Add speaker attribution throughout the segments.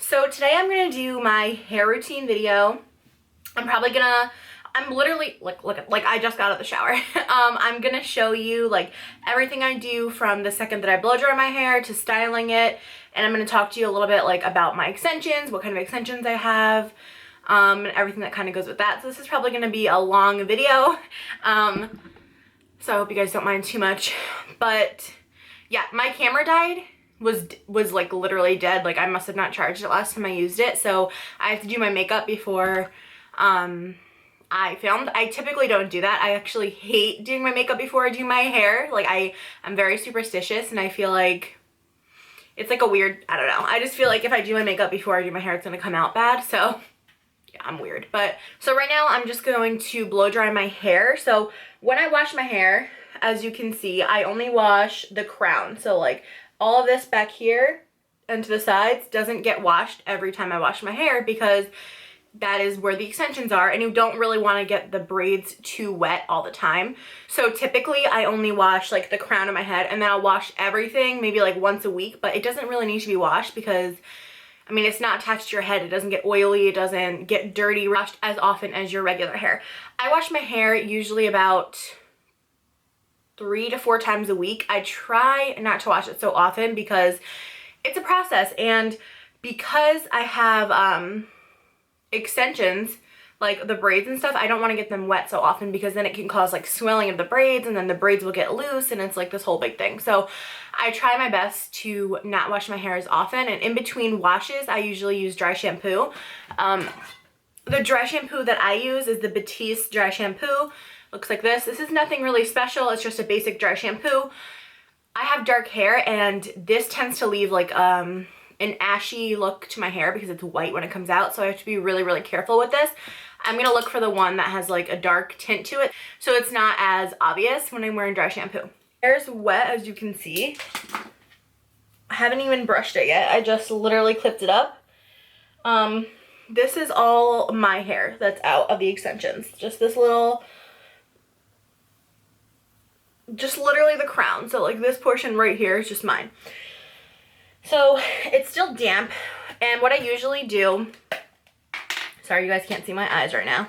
Speaker 1: So today I'm gonna do my hair routine video. I'm literally, like I just got out of the shower. I'm gonna show you like everything I do from the second that I blow dry my hair to styling it. And I'm gonna talk to you a little bit like about my extensions, what kind of extensions I have, and everything that kind of goes with that. So this is probably gonna be a long video. So I hope you guys don't mind too much. But yeah, my camera died. Was like literally dead. Like I must have not charged it last time I used it, so I have to do my makeup before I filmed. I typically don't do that. I actually hate doing my makeup before I do my hair. Like I'm very superstitious, and I feel like it's like a weird, I don't know, I just feel like if I do my makeup before I do my hair, it's gonna come out bad. So yeah, I'm weird. But so right now I'm just going to blow dry my hair. So when I wash my hair, as you can see, I only wash the crown. So like all of this back here and to the sides doesn't get washed every time I wash my hair, because that is where the extensions are, and you don't really want to get the braids too wet all the time. So typically I only wash like the crown of my head, and then I'll wash everything maybe like once a week, but it doesn't really need to be washed because I mean, it's not attached to your head. It doesn't get oily. It doesn't get dirty, washed as often as your regular hair. I wash my hair usually about 3 to 4 times a week. I try not to wash it so often because it's a process, and because I have extensions like the braids and stuff, I don't want to get them wet so often because then it can cause like swelling of the braids, and then the braids will get loose, and it's like this whole big thing. So I try my best to not wash my hair as often, and in between washes I usually use dry shampoo. The dry shampoo that I use is the Batiste dry shampoo. Looks like this. This is nothing really special. It's just a basic dry shampoo. I have dark hair, and this tends to leave like an ashy look to my hair because it's white when it comes out. So I have to be really, really careful with this. I'm going to look for the one that has like a dark tint to it, so it's not as obvious when I'm wearing dry shampoo. Hair's wet, as you can see. I haven't even brushed it yet. I just literally clipped it up. This is all my hair that's out of the extensions. Just this little, just literally the crown. So like this portion right here is just mine. So it's still damp, and what I usually do, sorry you guys can't see my eyes right now.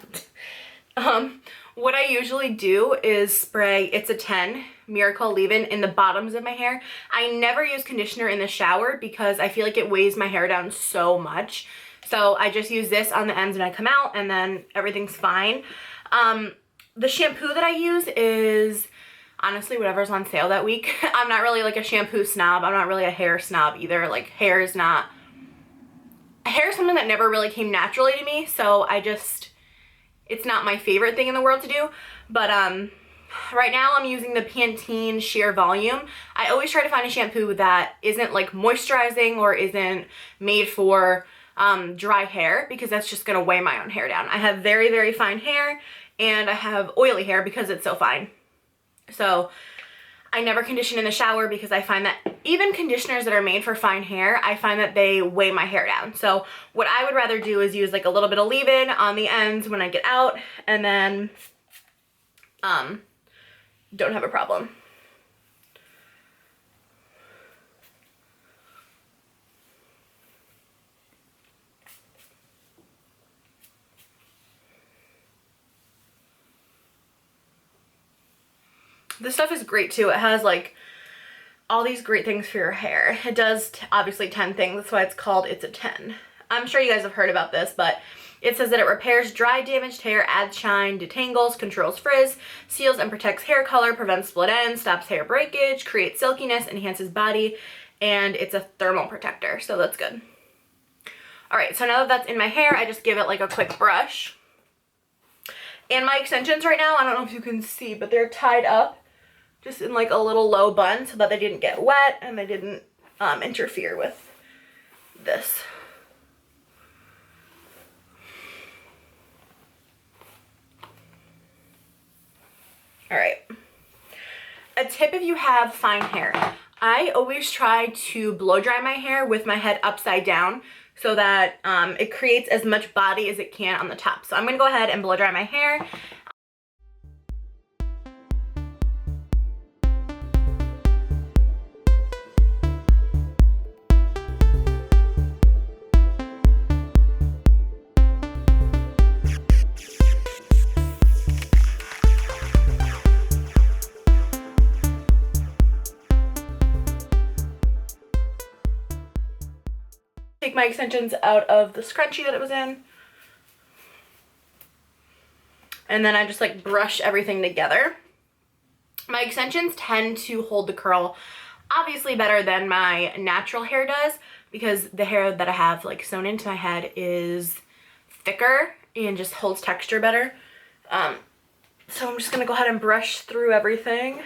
Speaker 1: What I usually do is spray It's a 10 Miracle Leave-In in the bottoms of my hair. I never use conditioner in the shower because I feel like it weighs my hair down so much. So I just use this on the ends when I come out, and then everything's fine. The shampoo that I use is honestly whatever's on sale that week. I'm not really like a shampoo snob. I'm not really a hair snob either. Like hair is something that never really came naturally to me, so it's not my favorite thing in the world to do. But right now I'm using the Pantene Sheer Volume. I always try to find a shampoo that isn't like moisturizing or isn't made for dry hair, because that's just gonna weigh my own hair down. I have very, very fine hair, and I have oily hair because it's so fine. So I never condition in the shower because I find that even conditioners that are made for fine hair, I find that they weigh my hair down. So what I would rather do is use like a little bit of leave-in on the ends when I get out, and then don't have a problem. This stuff is great too. It has like all these great things for your hair. It does obviously 10 things. That's why it's called It's a 10. I'm sure you guys have heard about this, but it says that it repairs dry, damaged hair, adds shine, detangles, controls frizz, seals and protects hair color, prevents split ends, stops hair breakage, creates silkiness, enhances body, and it's a thermal protector. So that's good. All right, so now that that's in my hair, I just give it like a quick brush. And my extensions right now, I don't know if you can see, but they're tied up just in like a little low bun so that they didn't get wet and they didn't interfere with this. All right. A tip if you have fine hair, I always try to blow dry my hair with my head upside down so that it creates as much body as it can on the top. So I'm gonna go ahead and blow dry my hair. Take my extensions out of the scrunchie that it was in. And then I just like brush everything together. My extensions tend to hold the curl obviously better than my natural hair does, because the hair that I have like sewn into my head is thicker and just holds texture better. So I'm just gonna go ahead and brush through everything.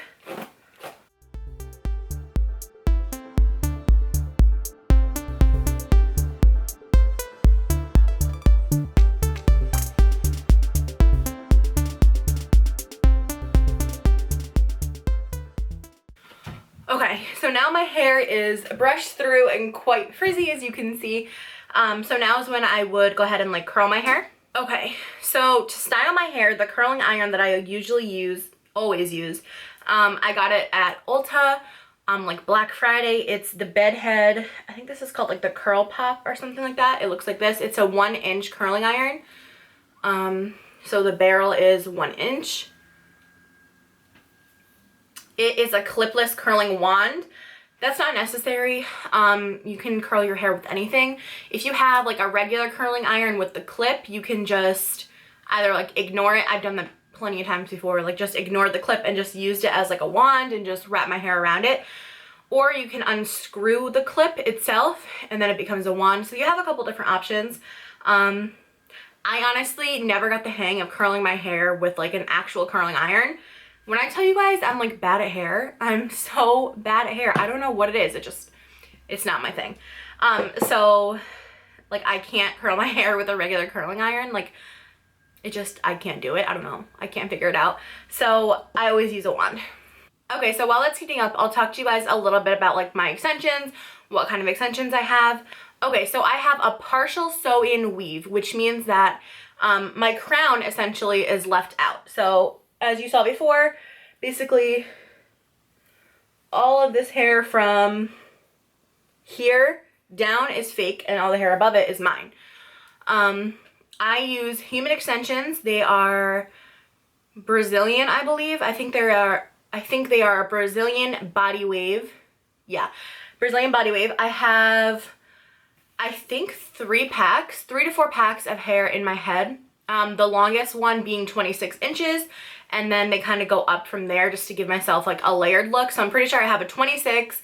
Speaker 1: Okay, so now my hair is brushed through and quite frizzy, as you can see. So now is when I would go ahead and like curl my hair. Okay, so to style my hair, the curling iron that I usually use, always use, I got it at Ulta, like Black Friday. It's the Bedhead, I think this is called like the Curl Pop or something like that. It looks like this. It's a 1-inch curling iron. So the barrel is 1 inch. It is a clipless curling wand. That's not necessary. You can curl your hair with anything. If you have like a regular curling iron with the clip, you can just either like ignore it. I've done that plenty of times before, like just ignored the clip and just used it as like a wand and just wrap my hair around it. Or you can unscrew the clip itself and then it becomes a wand. So you have a couple different options. I honestly never got the hang of curling my hair with like an actual curling iron. When I tell you guys I'm like bad at hair, I'm so bad at hair. I don't know what it is. It's not my thing. So like I can't curl my hair with a regular curling iron. Like I can't do it. I don't know. I can't figure it out. So I always use a wand. Okay, so while that's heating up, I'll talk to you guys a little bit about like my extensions, what kind of extensions I have. Okay, so I have a partial sew-in weave, which means that my crown essentially is left out. So as you saw before, basically all of this hair from here down is fake and all the hair above it is mine. I use human extensions. They are Brazilian, I believe. I think they are a Brazilian body wave. Yeah, Brazilian body wave. I have, I think 3 to 4 packs of hair in my head. The longest one being 26 inches. And then they kind of go up from there just to give myself like a layered look. So I'm pretty sure I have a 26.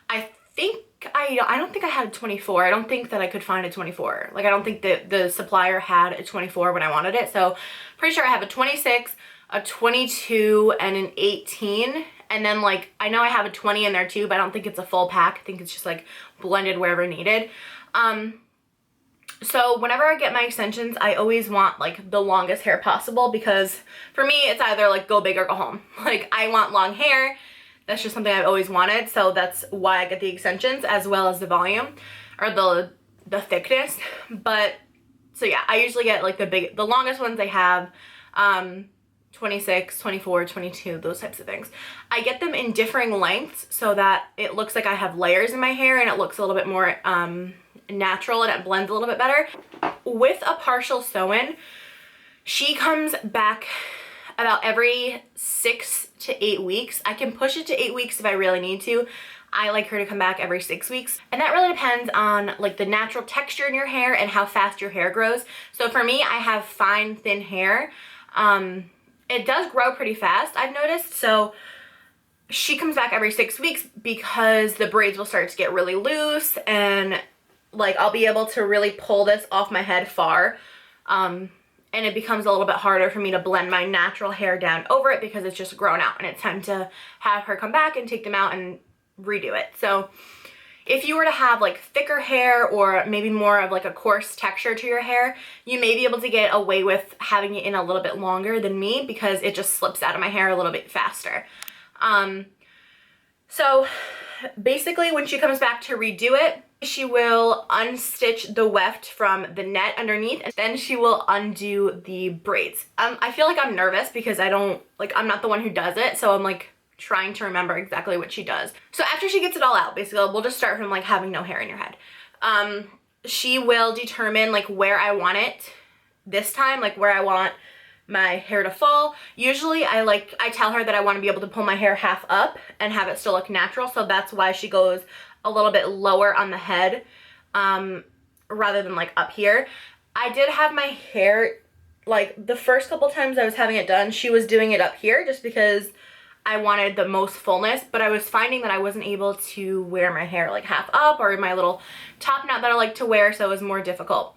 Speaker 1: I don't think I had a 24. I don't think that I could find a 24. Like I don't think that the supplier had a 24 when I wanted it. So pretty sure I have a 26, a 22, and an 18. And then like, I know I have a 20 in there too, but I don't think it's a full pack. I think it's just like blended wherever needed. So whenever I get my extensions, I always want like the longest hair possible, because for me, it's either like go big or go home. Like I want long hair. That's just something I've always wanted. So that's why I get the extensions, as well as the volume or the thickness. But so yeah, I usually get like the longest ones I have, 26, 24, 22, those types of things. I get them in differing lengths so that it looks like I have layers in my hair and it looks a little bit more natural and it blends a little bit better. With a partial sew-in, she comes back about every 6 to 8 weeks. I can push it to 8 weeks if I really need to. I like her to come back every 6 weeks. And that really depends on like the natural texture in your hair and how fast your hair grows. So for me, I have fine, thin hair. It does grow pretty fast, I've noticed. So she comes back every 6 weeks because the braids will start to get really loose and like I'll be able to really pull this off my head far. And it becomes a little bit harder for me to blend my natural hair down over it because it's just grown out and it's time to have her come back and take them out and redo it. So if you were to have like thicker hair or maybe more of like a coarse texture to your hair, you may be able to get away with having it in a little bit longer than me because it just slips out of my hair a little bit faster. So basically when she comes back to redo it, she will unstitch the weft from the net underneath and then she will undo the braids. I feel like I'm nervous because I'm not the one who does it, so I'm like trying to remember exactly what she does. So after she gets it all out, basically we'll just start from like having no hair in your head. She will determine like where I want it this time, like where I want my hair to fall. Usually I tell her that I want to be able to pull my hair half up and have it still look natural, so that's why she goes a little bit lower on the head rather than like up here. I did have my hair, like the first couple times I was having it done, she was doing it up here just because I wanted the most fullness, but I was finding that I wasn't able to wear my hair like half up or my little top knot that I like to wear, so it was more difficult.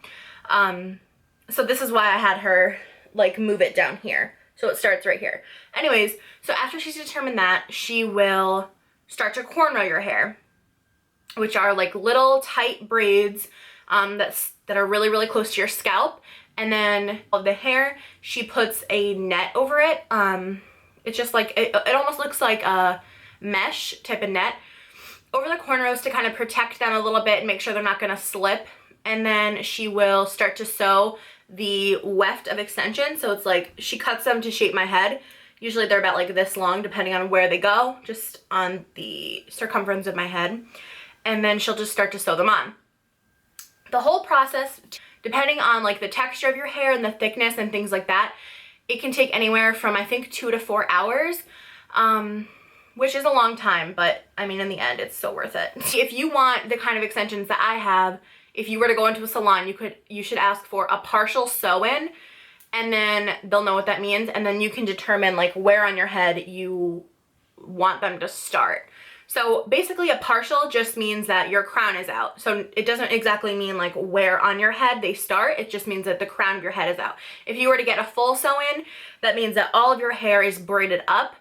Speaker 1: So this is why I had her like move it down here. So it starts right here. Anyways, so after she's determined that, she will start to cornrow your hair, which are like little tight braids that are really, really close to your scalp. And then of the hair, she puts a net over it. It's just like, it almost looks like a mesh type of net over the cornrows to kind of protect them a little bit and make sure they're not gonna slip. And then she will start to sew the weft of extensions. So it's like, she cuts them to shape my head. Usually they're about like this long, depending on where they go, just on the circumference of my head. And then she'll just start to sew them on. The whole process, depending on like the texture of your hair and the thickness and things like that, it can take anywhere from I think 2 to 4 hours, which is a long time, but I mean in the end it's so worth it. If you want the kind of extensions that I have, if you were to go into a salon, you should ask for a partial sew-in, and then they'll know what that means, and then you can determine like where on your head you want them to start. So basically a partial just means that your crown is out. So it doesn't exactly mean like where on your head they start. It just means that the crown of your head is out. If you were to get a full sew-in, that means that all of your hair is braided up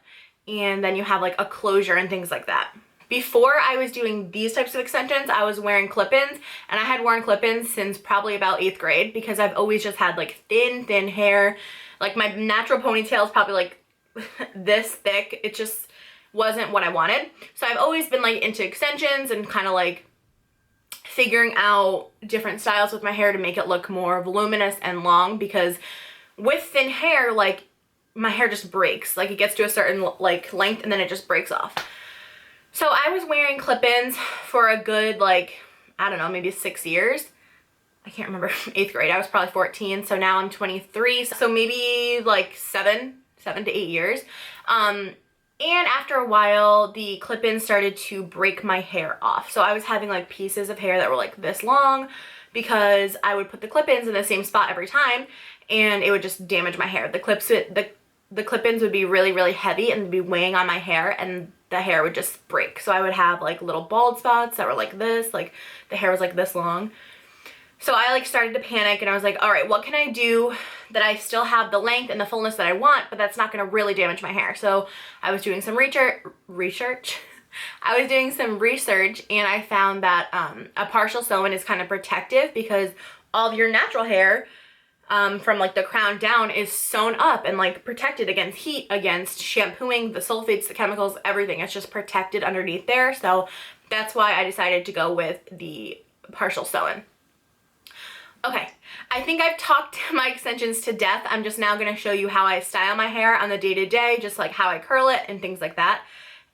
Speaker 1: and then you have like a closure and things like that. Before I was doing these types of extensions, I was wearing clip-ins, and I had worn clip-ins since probably about 8th grade because I've always just had like thin hair. Like my natural ponytail is probably like this thick. It just wasn't what I wanted. So I've always been like into extensions and kind of like figuring out different styles with my hair to make it look more voluminous and long, because with thin hair, like my hair just breaks. Like it gets to a certain like length and then it just breaks off. So I was wearing clip-ins for a good like, I don't know, maybe 6 years. I can't remember, 8th grade. I was probably 14, so now I'm 23. So maybe like 7 to 8 years. And after a while, the clip-ins started to break my hair off. So I was having like pieces of hair that were like this long because I would put the clip-ins in the same spot every time and it would just damage my hair. The clip-ins would be really, really heavy and be weighing on my hair, and the hair would just break. So I would have like little bald spots that were like this, like the hair was like this long. So I like started to panic and I was like, all right, what can I do that I still have the length and the fullness that I want, but that's not gonna really damage my hair? So I was doing some research. I was doing some research and I found that a partial sew-in is kind of protective because all of your natural hair from like the crown down is sewn up and like protected against heat, against shampooing, the sulfates, the chemicals, everything. It's just protected underneath there. So that's why I decided to go with the partial sew-in. Okay, I think I've talked my extensions to death. I'm just now going to show you how I style my hair on the day-to-day, just like how I curl it and things like that.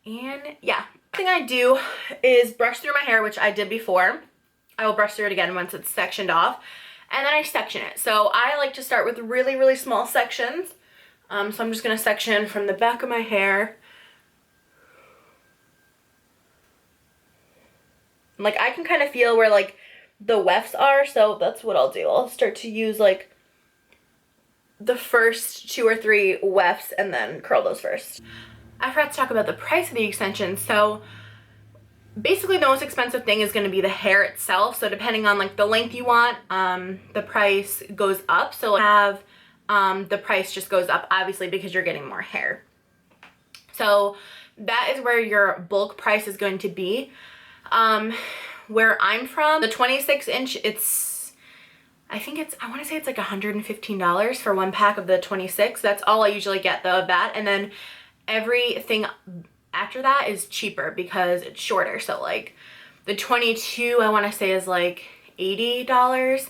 Speaker 1: And yeah, the thing I do is brush through my hair, which I did before. I will brush through it again once it's sectioned off. And then I section it. So I like to start with really, really small sections. So I'm just going to section from the back of my hair. Like I can kind of feel where like the wefts are, so that's what I'll do. I'll start to use like the first 2 or 3 wefts and then curl those first. I forgot to talk about the price of the extensions. So basically the most expensive thing is going to be the hair itself. So depending on like the length you want, the price goes up. So have the price just goes up obviously because you're getting more hair. So that is where your bulk price is going to be. Where I'm from, the 26-inch, I want to say it's like $115 for 1 pack of the 26. That's all I usually get though of that. And then everything after that is cheaper because it's shorter. So like the 22 I want to say is like $80,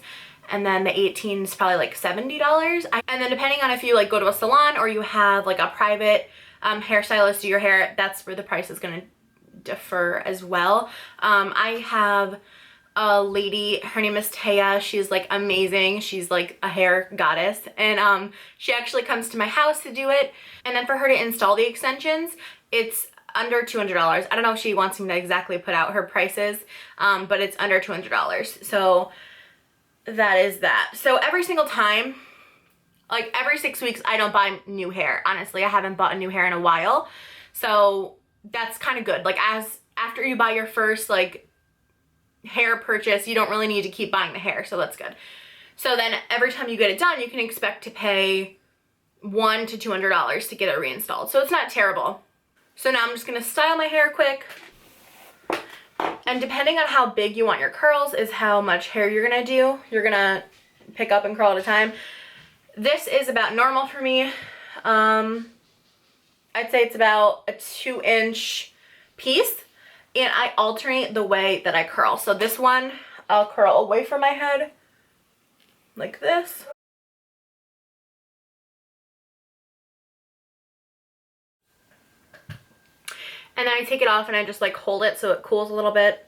Speaker 1: and then the 18 is probably like $70. And then depending on if you like go to a salon or you have like a private hairstylist do your hair, that's where the price is going to differ as well. I have a lady, her name is Taya. She's like amazing. She's like a hair goddess, and she actually comes to my house to do it. And then for her to install the extensions, it's under $200. I don't know if she wants me to exactly put out her prices, but it's under $200. So that is that. So every single time, like every 6 weeks, I don't buy new hair. Honestly, I haven't bought new hair in a while. So that's kind of good. Like after you buy your first like hair purchase, you don't really need to keep buying the hair. So that's good. So then every time you get it done, you can expect to pay $100 to $200 to get it reinstalled. So it's not terrible. So now I'm just gonna style my hair quick. And depending on how big you want your curls is how much hair you're gonna do. You're gonna pick up and curl at a time. This is about normal for me. I'd say it's about a 2-inch piece, and I alternate the way that I curl. So this one, I'll curl away from my head like this. And then I take it off and I just like hold it so it cools a little bit.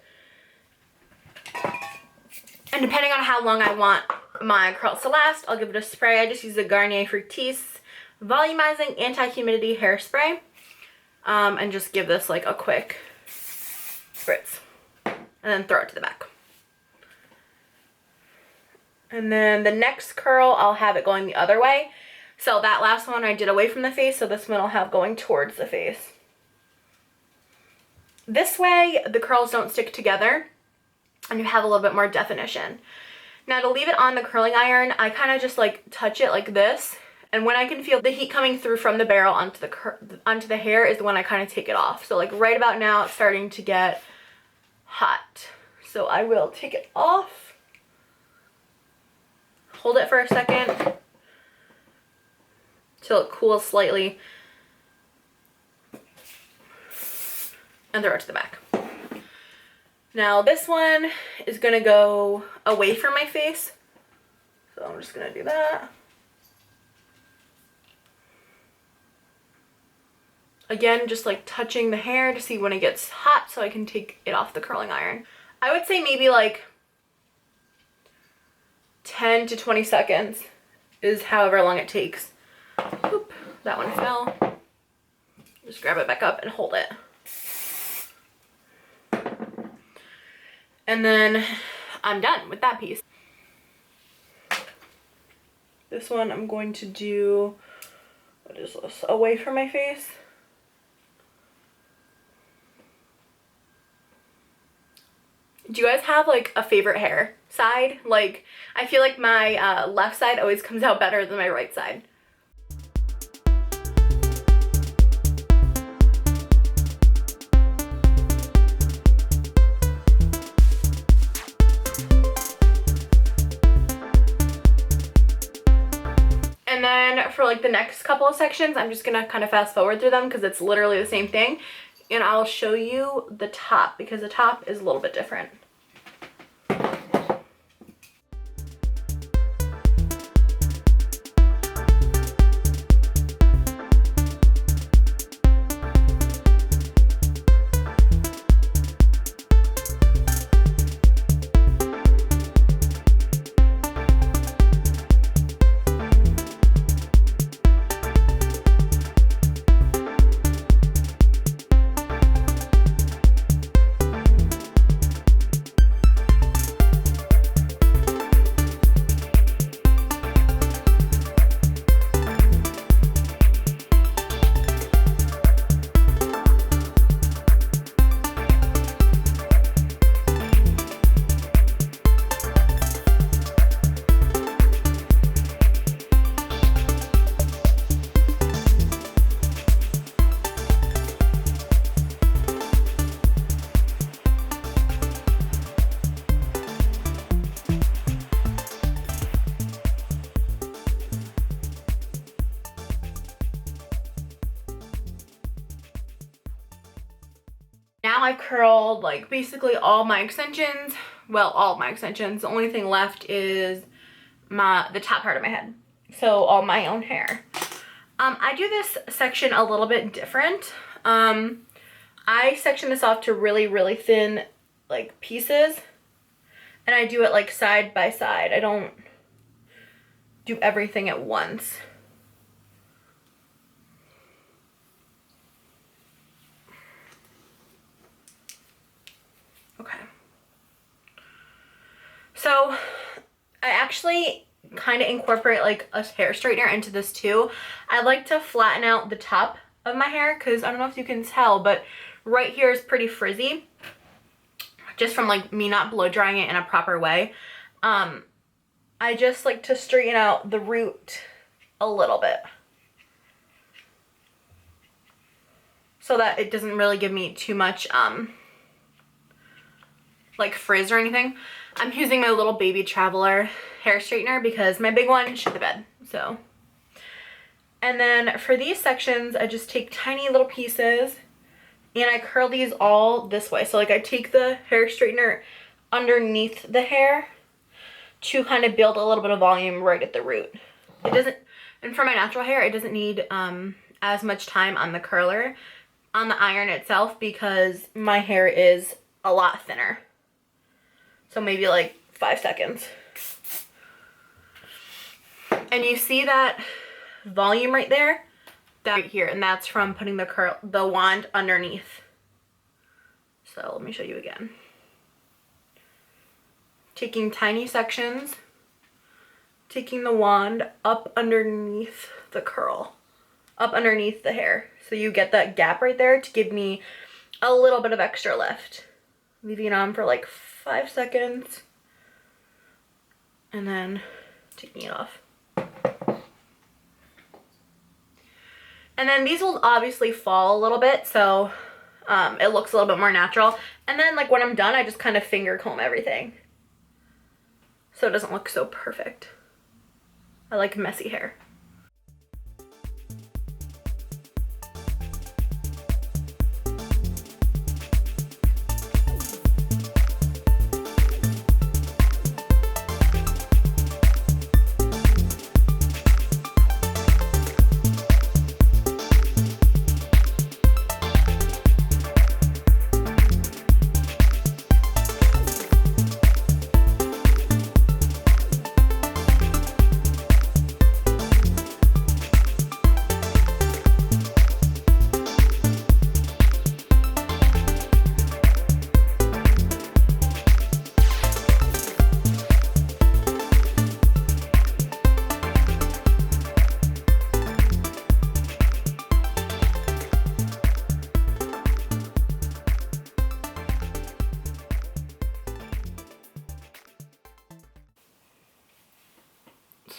Speaker 1: And depending on how long I want my curls to last, I'll give it a spray. I just use the Garnier Fructis Volumizing Anti-Humidity Hairspray. And just give this like a quick spritz. And then throw it to the back. And then the next curl, I'll have it going the other way. So that last one I did away from the face, so this one I'll have going towards the face. This way, the curls don't stick together, and you have a little bit more definition. Now to leave it on the curling iron, I kind of just like touch it like this, and when I can feel the heat coming through from the barrel onto the hair is when I kind of take it off. So like right about now, it's starting to get hot. So I will take it off, hold it for a second till it cools slightly, and throw it to the back. Now this one is gonna go away from my face. So I'm just gonna do that. Again, just like touching the hair to see when it gets hot so I can take it off the curling iron. I would say maybe like 10 to 20 seconds is however long it takes. Oop, that one fell. Just grab it back up and hold it. And then I'm done with that piece. This one I'm going to do, what is this, away from my face. Do you guys have like a favorite hair side? Like, I feel like my left side always comes out better than my right side. And then for like the next couple of sections, I'm just gonna kind of fast forward through them because it's literally the same thing. And I'll show you the top because the top is a little bit different. Now I've curled like basically all my extensions. Well, all of my extensions. The only thing left is the top part of my head. So all my own hair. I do this section a little bit different. I section this off to really, really thin like pieces. And I do it like side by side. I don't do everything at once. So I actually kind of incorporate like a hair straightener into this too. I like to flatten out the top of my hair because I don't know if you can tell, but right here is pretty frizzy just from like me not blow drying it in a proper way. I just like to straighten out the root a little bit so that it doesn't really give me too much like frizz or anything. I'm using my little baby traveler hair straightener because my big one shit the bed. So, and then for these sections, I just take tiny little pieces and I curl these all this way. So like I take the hair straightener underneath the hair to kind of build a little bit of volume right at the root. It doesn't, and for my natural hair, it doesn't need as much time on the curler, on the iron itself, because my hair is a lot thinner. So maybe like 5 seconds. And you see that volume right there? That right here, and that's from putting the wand underneath. So let me show you again. Taking tiny sections, taking the wand up underneath the curl, up underneath the hair. So you get that gap right there to give me a little bit of extra lift. Leaving it on for like 5 seconds and then taking it off. And then these will obviously fall a little bit, so it looks a little bit more natural. And then like when I'm done, I just kind of finger comb everything so it doesn't look so perfect. I like messy hair.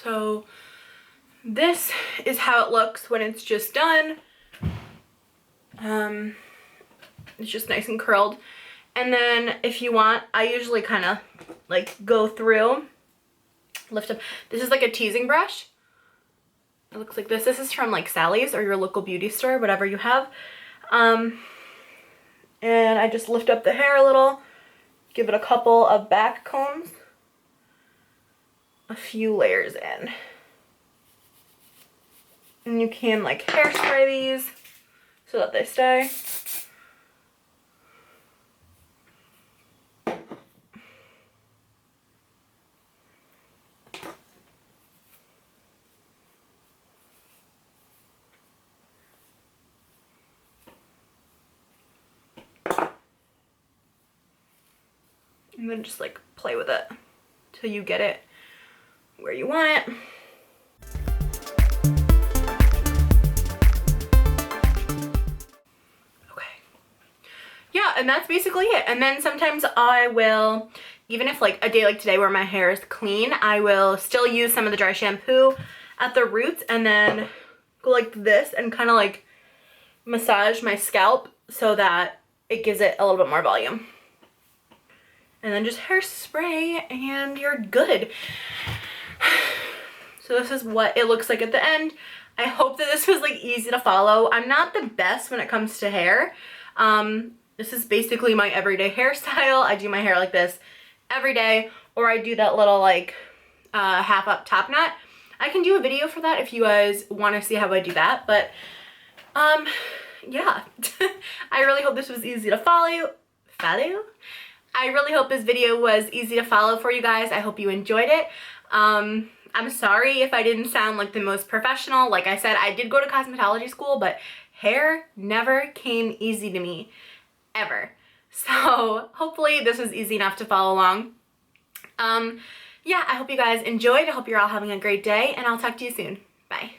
Speaker 1: So this is how it looks when it's just done. It's just nice and curled. And then if you want, I usually kind of like go through, lift up. This is like a teasing brush. It looks like this. This is from like Sally's or your local beauty store, whatever you have. And I just lift up the hair a little, give it a couple of back combs, a few layers in. And you can like hairspray these so that they stay. And then just like play with it till you get it where you want it. Okay. Yeah, and that's basically it. And then sometimes I will, even if like a day like today where my hair is clean, I will still use some of the dry shampoo at the roots and then go like this and kind of like massage my scalp so that it gives it a little bit more volume. And then just hairspray and you're good. So this is what it looks like at the end. I hope that this was like easy to follow. I'm not the best when it comes to hair. This is basically my everyday hairstyle. I do my hair like this every day, or I do that little like half up top knot. I can do a video for that if you guys want to see how I do that, but yeah. I really hope this was easy to follow. I really hope this video was easy to follow for you guys. I hope you enjoyed it. I'm sorry if I didn't sound like the most professional. Like I said, I did go to cosmetology school, but hair never came easy to me, ever. So hopefully this was easy enough to follow along. Yeah, I hope you guys enjoyed. I hope you're all having a great day, and I'll talk to you soon. Bye.